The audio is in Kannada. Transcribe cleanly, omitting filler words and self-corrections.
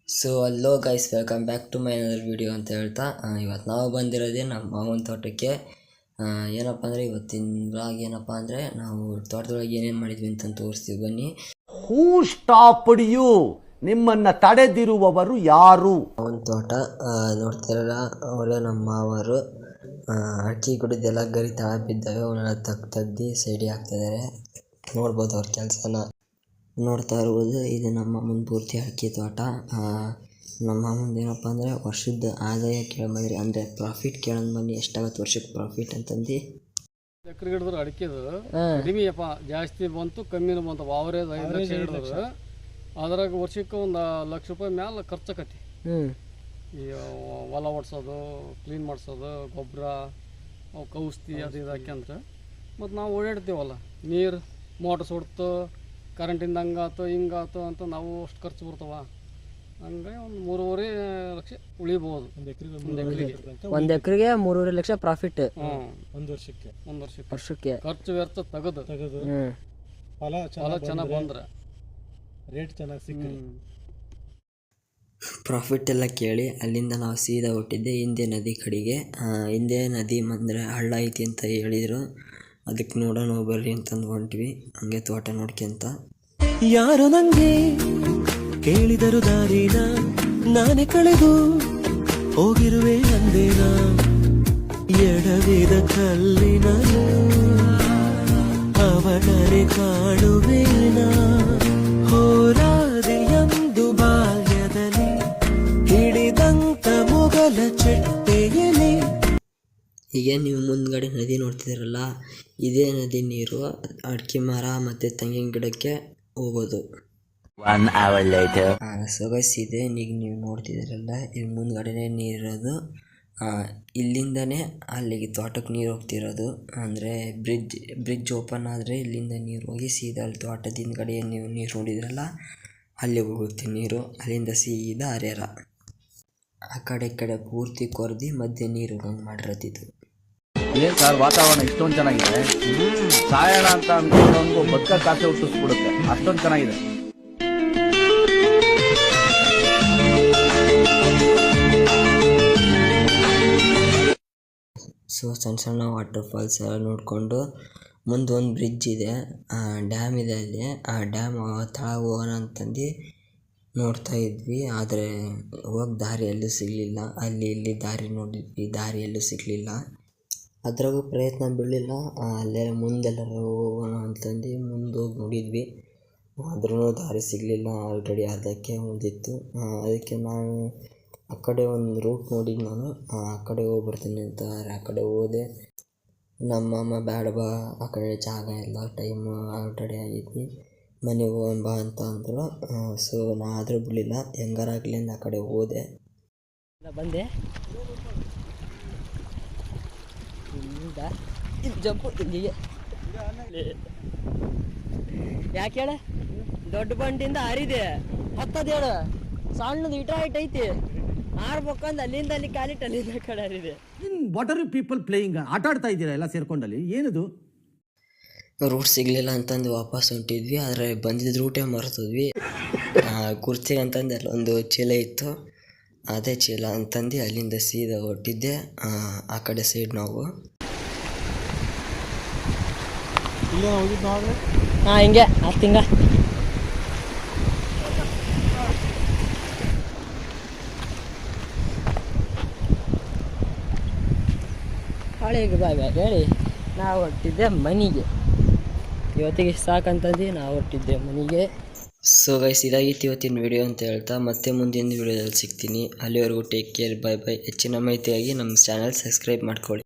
So hello guys, welcome back to my another video ಅಂತ ಹೇಳ್ತಾ ಇವತ್ತು ನಾವು ಬಂದಿರೋದೇ ನಮ್ಮ ಮಾವನ ತೋಟಕ್ಕೆ. ಏನಪ್ಪ ಅಂದರೆ ಇವತ್ತಿನ ಬ್ಲಾಗ್ ಏನಪ್ಪ ಅಂದರೆ ನಾವು ತೋಟದೊಳಗೆ ಏನೇನು ಮಾಡಿದ್ವಿ ಅಂತ ತೋರಿಸ್ತೀವಿ, ಬನ್ನಿ. ಹೂ ಸ್ಟಾಪ್ಡ್ ಯು? ನಿಮ್ಮನ್ನು ತಡೆದಿರುವವರು ಯಾರು? ಮಾವನ ತೋಟ ನೋಡ್ತಿರಲ್ಲ, ಅವರೇ ನಮ್ಮ ಮಾವರು. ಅಕ್ಕಿ ಕುಡಿದೆಲ್ಲ ಗರಿ ತಳ ಬಿದ್ದಾವೆ, ಅವನ್ನೆಲ್ಲ ತೆಗ್ದು ಸೈಡಿಗೆ ಹಾಕ್ತಿದ್ದಾರೆ. ನೋಡ್ಬೋದು ಅವ್ರ ಕೆಲಸನ ನೋಡ್ತಾ ಇರ್ಬೋದು. ಇದು ನಮ್ಮ ಮಾಮನ ಪೂರ್ತಿ ಅಡಿಕೆ ತೋಟ. ನಮ್ಮ ಮಾಮಂದು ಏನಪ್ಪ ಅಂದರೆ ವರ್ಷದ ಆದಾಯ ಕೇಳಂಬಂದ್ರಿ, ಅಂದರೆ ಪ್ರಾಫಿಟ್ ಕೇಳಂದು ಬನ್ನಿ, ಎಷ್ಟಾಗತ್ತೆ ವರ್ಷಕ್ಕೆ ಪ್ರಾಫಿಟ್ ಅಂತಂದು. ಎಕರೆ ಹಿಡಿದ್ರೆ ಅಡಿಕೆದು ಕಡಿಮೆಯಪ್ಪ, ಜಾಸ್ತಿ ಬಂತು ಕಮ್ಮಿನೂ ಬಂತು. ಅವರೇಜ್ 5 ಲಕ್ಷ ಹಿಡಿದ್ರೆ ಅದ್ರಾಗ ವರ್ಷಕ್ಕೆ ಒಂದು ಲಕ್ಷ ರೂಪಾಯಿ ಮ್ಯಾಲೆ ಖರ್ಚಾಕತಿ. ಈ ಹೊಲ ಓಡಿಸೋದು, ಕ್ಲೀನ್ ಮಾಡಿಸೋದು, ಗೊಬ್ಬರ, ಔಷಧಿ ಅದು ಇದು ಹಾಕ್ಯಂದ್ರೆ ಮತ್ತು ನಾವು ಓಡಾಡ್ತೀವಲ್ಲ, ನೀರು ಮೋಟ್ರ್ ಸುಡ್ತು, ಕರೆಂಟಿಂದ ಹಂಗಾತು ಹಿಂಗಾತು ಅಂತ ನಾವು ಅಷ್ಟು ಖರ್ಚು ಬರ್ತಾವ. ಹಂಗಾಗಿ ಒಂದು 3.5 ಲಕ್ಷ ಉಳಿಬೋದು ಒಂದು ಎಕರೆಗೆ 3.5 ಲಕ್ಷ ಪ್ರಾಫಿಟ್. ಒಂದು ವರ್ಷಕ್ಕೆ ಖರ್ಚು ವೆಚ್ಚ ತೆಗೆದು ಫಲ ಚೆನ್ನಾಗಿ ಬಂದ್ರೆ ರೇಟ್ ಚೆನ್ನಾಗಿ ಸಿಕ್ಕಿ ಪ್ರಾಫಿಟ್ ಎಲ್ಲ ಕೇಳಿ ಅಲ್ಲಿಂದ ನಾವು ಸೀದಾ ಹೊಟ್ಟಿದ್ದೆ ಹಿಂದೆ ನದಿ ಕಡೆಗೆ. ಹಿಂದೆ ನದಿ ಅಂದರೆ ಹಳ್ಳ ಐತಿ ಅಂತ ಹೇಳಿದರು, ಅದಕ್ಕೆ ನೋಡೋಣ ಬರ್ರಿ ಅಂತಂದು ಹೊಂಟ್ವಿ. ಹಂಗೆ ತೋಟ ನೋಡ್ಕೊಂತ ಯಾರು ನಂಗೆ ಕೇಳಿದರು ದಾರಿನ, ನಾನೇ ಕಳೆದು ಹೋಗಿರುವೆ ಅಂದೇನ. ಎಡವಿದ ಕಲ್ಲಿನ ಅವನರೆ ಕಾಣುವೇನ. ಹೋರಾದಿಯಂದು ಬಾಲ್ಯದಲ್ಲಿ ಹಿಡಿದಂತ ಮುಗಲ ಚೆಟ್ಟೆಯಲ್ಲಿ. ಹೀಗೆ ನೀವು ಮುಂದ್ಗಡೆ ನದಿ ನೋಡ್ತಿದ್ದೀರಲ್ಲ, ಇದೇ ನದಿ ನೀರು ಅಡಿಕೆ ಮರ ಮತ್ತು ತೆಂಗಿನ ಗಿಡಕ್ಕೆ ಹೋಗೋದು. 1 hour later. ಸೊಗಸಿದೆ. ಈಗ ನೀವು ನೋಡ್ತಿದ್ದೀರಲ್ಲ, ಇಲ್ಲಿ ಮುಂದ್ಗಡೆನೇ ನೀರಿರೋದು. ಇಲ್ಲಿಂದನೇ ಅಲ್ಲಿಗೆ ತೋಟಕ್ಕೆ ನೀರು ಹೋಗ್ತಿರೋದು. ಅಂದರೆ ಬ್ರಿಡ್ಜ್ ಓಪನ್ ಆದರೆ ಇಲ್ಲಿಂದ ನೀರು ಹೋಗಿ ಸೀದಾ ಅಲ್ಲಿ ತೋಟದ ಹಿಂದ್ಗಡೆ ನೀವು ನೀರು ನೋಡಿದ್ರಲ್ಲ, ಅಲ್ಲಿಗೆ ಹೋಗುತ್ತೆ ನೀರು. ಅಲ್ಲಿಂದ ಸೀದಾ ಹರಿಹರ. ಆ ಕಡೆ ಈ ಕಡೆ ಪೂರ್ತಿ ಕೊರ್ದು ಮಧ್ಯೆ ನೀರು ಹಂಗೆ ಮಾಡಿರತ್ತಿದ್ದು. ಏನ್ ಸರ್, ವಾತಾವರಣ ಇಷ್ಟೊಂದು ಚೆನ್ನಾಗಿದೆ. ಸಾಯಣ ಅಂತ ಅನ್ಕೊಂಡವನಿಗೂ ಬದುಕ ಕಾಸೆ ಹುಟ್ಟಿಸ್ಬಿಡುತ್ತೆ, ಅಷ್ಟೊಂದು ಚೆನ್ನಾಗಿದೆ. ಸೊ ಸಣ್ಣ ಸಣ್ಣ ವಾಟರ್ ಫಾಲ್ಸ್ ಎಲ್ಲ ನೋಡಿಕೊಂಡು ಮುಂದೆ ಒಂದು ಬ್ರಿಡ್ಜ್ ಇದೆ, ಡ್ಯಾಮ್ ಇದೆ ಅಲ್ಲಿ. ಆ ಡ್ಯಾಮ್ ತಳಗ ಹೋಗೋಣ ಅಂತಂದು ನೋಡ್ತಾ ಇದ್ವಿ, ಆದರೆ ಹೋಗಿ ದಾರಿ ಎಲ್ಲೂ ಸಿಗಲಿಲ್ಲ. ಅಲ್ಲಿ ಇಲ್ಲಿ ದಾರಿ ನೋಡಿದ್ವಿ, ದಾರಿ ಎಲ್ಲೂ ಸಿಗಲಿಲ್ಲ. ಅದ್ರಾಗೂ ಪ್ರಯತ್ನ ಬೀಳಲಿಲ್ಲ. ಅಲ್ಲೇ ಮುಂದೆಲ್ಲರೂ ಹೋಗೋಣ ಅಂತಂದು ಮುಂದೆ ಹೋಗಿ ನೋಡಿದ್ವಿ, ಆದ್ರೂ ದಾರಿ ಸಿಗಲಿಲ್ಲ. ಆಲ್ರೆಡಿ ಅರ್ಧಕ್ಕೆ ಉಳಿದಿತ್ತು. ಅದಕ್ಕೆ ನಾನು ಆ ಕಡೆ ಒಂದು ರೂಟ್ ನೋಡಿದ್ದು, ನಾನು ಆ ಕಡೆ ಹೋಗ್ಬರ್ತೀನಿ ಅಂತ ಆ ಕಡೆ ಹೋದೆ. ನಮ್ಮಮ್ಮ ಬ್ಯಾಡ ಬಾ, ಆ ಕಡೆ ಜಾಗ ಎಲ್ಲ ಟೈಮ್ ಆಲ್ರೆಡಿ ಆಗಿದ್ವಿ, ಮನೆಗೆ ಹೋಗೋಣ ಬಾ ಅಂತ ಅಂದರು. ಸೊ ನಾ ಆದರೂ ಬಿಡಲಿಲ್ಲ, ಹೆಂಗಾರಾಗ್ಲಿಂದ ಆ ಕಡೆ ಹೋದೆ. ಬಂದೆ ಜಂಪು ಇಲ್ಲಿಗೆ. ಯಾಕೆ ಹೇಳ, ದೊಡ್ಡ ಬಂಡಿಂದ ಹರಿದೆ ಹತ್ತದ ಹೇಳ, ಸಣ್ಣದು ಇಟ ಐತಿ, ಆಡ್ಬೇಕಂದು ಅಲ್ಲಿಂದ ಅಲ್ಲಿ ಕಾಲಿಟ್ಟು ಅಲ್ಲಿಂದ ಕಡೆ ಹರಿದೆ. What are you people playing? ಆಟ ಆಡ್ತಾ ಇದ್ದೀರಾ ಎಲ್ಲ ಸೇರ್ಕೊಂಡಲ್ಲಿ? ಏನದು? ರೂಟ್ ಸಿಗಲಿಲ್ಲ ಅಂತಂದು ವಾಪಸ್ ಹೊಂಟಿದ್ವಿ, ಆದರೆ ಬಂದಿದ್ದ ರೂಟೇ ಮರ್ತದ್ವಿ. ಕುರ್ಚಿಗೆ ಅಂತಂದು ಅಲ್ಲೊಂದು ಚೀಲ ಇತ್ತು, ಅದೇ ಚೀಲ ಅಂತಂದು ಅಲ್ಲಿಂದ ಸೀದಾ ಹೊಟ್ಟಿದ್ದೆ ಆ ಕಡೆ ಸೈಡ್ ನಾವು. ಹಾಂ, ಹಿಂಗೆ ಹಿಂಗ ಹಳೆಗೆ ಬಾಯ್ ಹೇಳಿ ನಾವು ಹೊಟ್ಟಿದ್ದೆ ಮನೆಗೆ. ಇವತ್ತಿಗೆ ಸಾಕಂತಂದು ನಾವು ಹೊಟ್ಟಿದ್ದೆ ಮನೆಗೆ. ಸೊ ಗೈಸ್, ಇದಾಗಿತ್ತು ಇವತ್ತಿನ ವಿಡಿಯೋ ಅಂತ ಹೇಳ್ತಾ ಮತ್ತೆ ಮುಂದಿನ ವಿಡಿಯೋದಲ್ಲಿ ಸಿಗ್ತೀನಿ. ಅಲ್ಲಿವರೆಗೂ ಟೇಕ್ ಕೇರ್, ಬೈ ಬೈ. ಹೆಚ್ಚಿನ ಮಾಹಿತಿಯಾಗಿ ನಮ್ಮ ಚಾನಲ್ ಸಬ್ಸ್ಕ್ರೈಬ್ ಮಾಡ್ಕೊಳ್ಳಿ.